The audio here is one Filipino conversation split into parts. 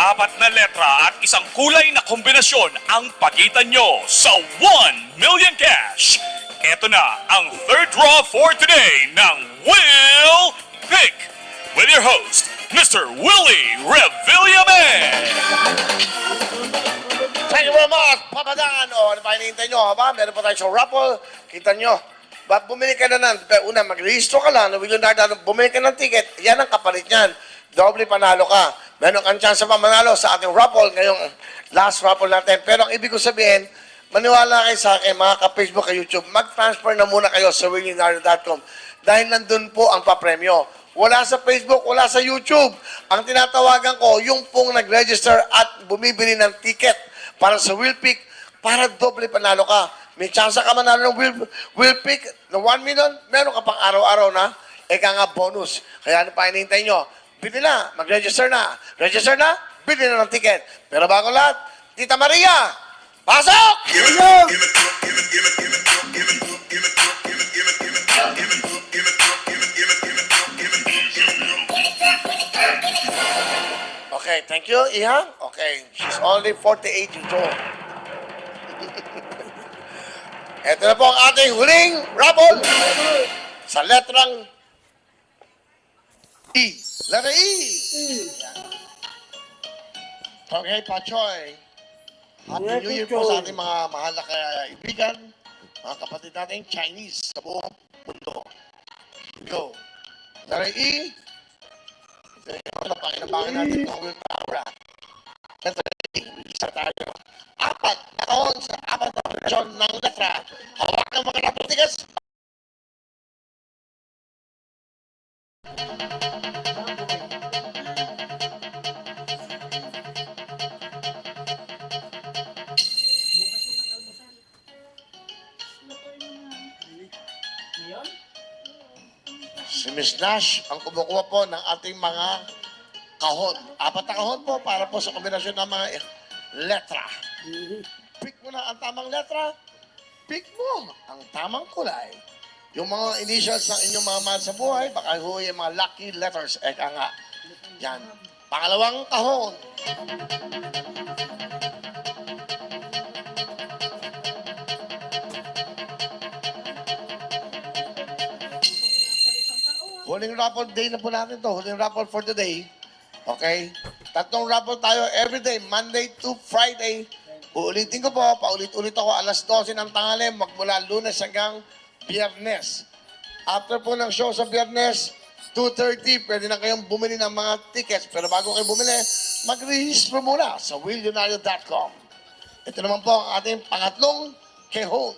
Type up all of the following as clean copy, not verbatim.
apat na letra at isang kulay na kombinasyon ang pagitan nyo sa 1 million cash. Ito na ang third draw for today ng Will Pick with your host, Mr. Willie Revillame. Thank you very much, Papadaan. O, ano pa hinihintay nyo, ba? Meron pa tayo sa raffle. Kita nyo. Ba't bumili ka na una, mag-rehistro ka lang, bumili ka ng ticket, yan ang kapalit niyan. Doble panalo ka. Meron kang chance pa manalo sa ating raffle ngayong last raffle natin. Pero ang ibig ko sabihin, maniwala kayo sa akin, mga ka-Facebook, ka-YouTube, mag-transfer na muna kayo sa willionario.com dahil nandun po ang papremyo. Wala sa Facebook, wala sa YouTube. Ang tinatawagan ko, yung pong nag-register at bumibili ng ticket para sa Will Pick, para doble panalo ka. May chance ka manalo ng Will Pick na 1 million, meron ka pang araw-araw na, eka nga bonus. Kaya ano pa hinihintay nyo? Bili na, mag-register na. Register na, bili na ng ticket. Pero bago lahat, Tita Maria, pasok! Okay, thank you, Iha. Okay, she's only 48 years old. Ito na po ang ating huling raffle sa letrang E. Letter E. Okay, Pachoy. Happy New Year po sa ating mga mahal na kaibigan, mga kapatid natin Chinese sa buong mundo. Go. Letter E. Pakinabangan natin ng Will Power. Letter E. Isa tayo. Apat na taon sa apat na operasyon ng letra. Hawakan mga napatigas. Si Miss Nash ang kumukuha po ng ating mga kahon. Apat na kahon po para po sa kombinasyon ng mga letra. Pick mo na ang tamang letra. Pick mo ang tamang kulay. Yung mga initials ng inyong mga mahal sa buhay, baka huwi yung mga lucky letters. Eka nga. Yan. Pangalawang kahon. Huling raffle day na po natin to. Huling raffle for today. Okay? Tatlong raffle tayo everyday, Monday to Friday. Uulitin ko po, paulit-ulit ako alas 12 ng tanghali, magmula Lunes hanggang Biyernes. After po ng show sa Biyernes, 2:30, pwede na kayong bumili ng mga tickets. Pero bago kayo bumili, mag-register muna sa willionario.com. Ito naman po ang ating pangatlong kehon.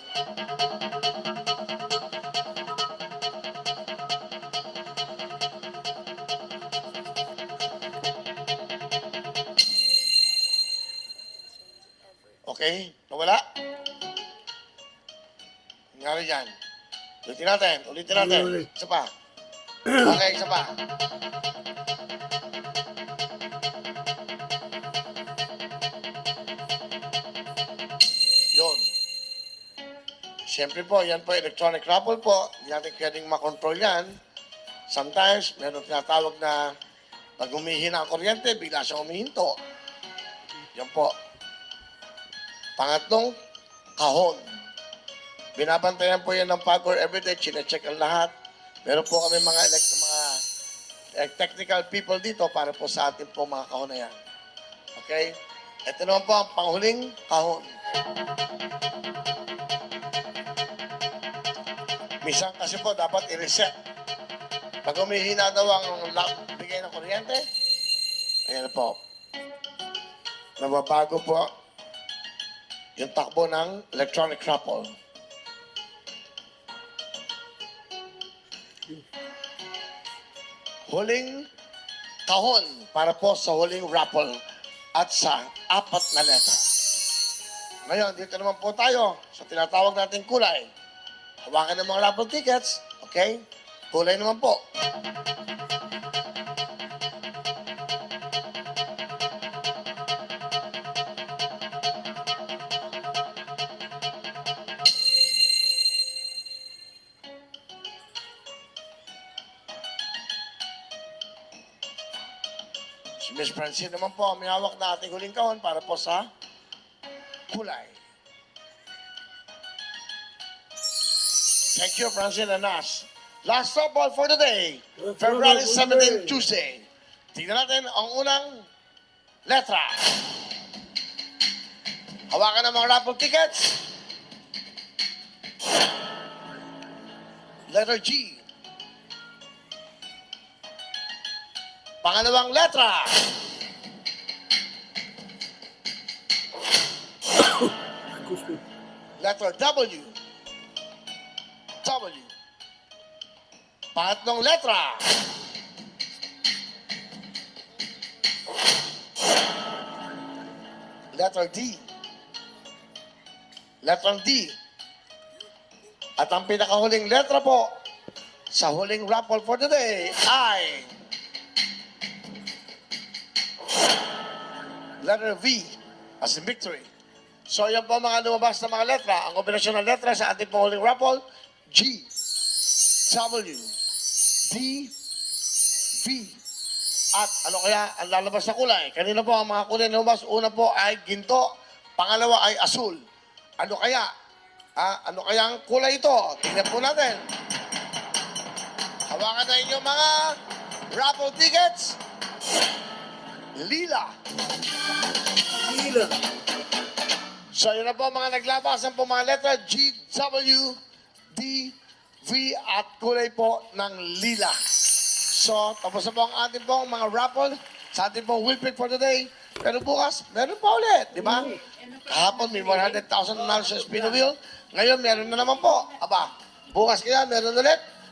Okay? Nawala? Nangyari dyan. Ulitin natin. Isa pa. Okay, isa pa. Yun. Siyempre po, yan po electronic raffle po. Hindi natin pwedeng makontrol yan. Sometimes, meron tinatawag na pag humihina ang kuryente, bigla siyang humihinto. Yan po. Pangatlong, kahon. Binabantayan po yan ng Pagor everyday, chinecheck ang lahat. Meron po kami mga technical people dito para po sa ating po mga kahon na yan. Okay? Ito naman po ang panghuling kahon. Minsan kasi po dapat i-reset. Pag humihina daw ang bigay ng kuryente, ayan po. Nababago po yung takbo ng electronic raffle. Huling kahon para po sa huling raffle at sa apat na letra. Ngayon, dito naman po tayo sa tinatawag nating kulay. Hawakan ng mga raffle tickets. Okay? Kulay naman po. Si Miss Francine naman po, may hawak na ating huling kahon para po sa kulay. Thank you, Francine and Nash. Last softball for the day, February 17, Tuesday. Tingnan natin ang unang letra. Hawakan ng mga raffle tickets. Letter G. Pangalawang letra. Letter W. W. Pangatlong letra. Letter D. Letter D. At ang pinakahuling letra po sa huling raffle for today ay letter V as in victory. So yan po mga lumabas na mga letra. Ang kombinasyon ng letra sa ating pong huling raffle, G, W, D, V. At ano kaya ang lalabas na kulay? Kanina po ang mga kulay na lumabas. Una po ay ginto, pangalawa ay asul. Ano kaya? Ano kaya ang kulay ito? Tingnan po natin. Hawakan na inyong mga raffle tickets. Lila. Lila. So yun na po mga naglabasan po mga letra G, W, D, V at kulay po ng lila. So tapos na po ang ating pong mga raffle sa ating pong wheel pick for today. Pero bukas, meron pa ulit, di ba? Kahapon may 100,000 na sa spin wheel. Ngayon meron na naman po. Aba, bukas kaya meron ulit.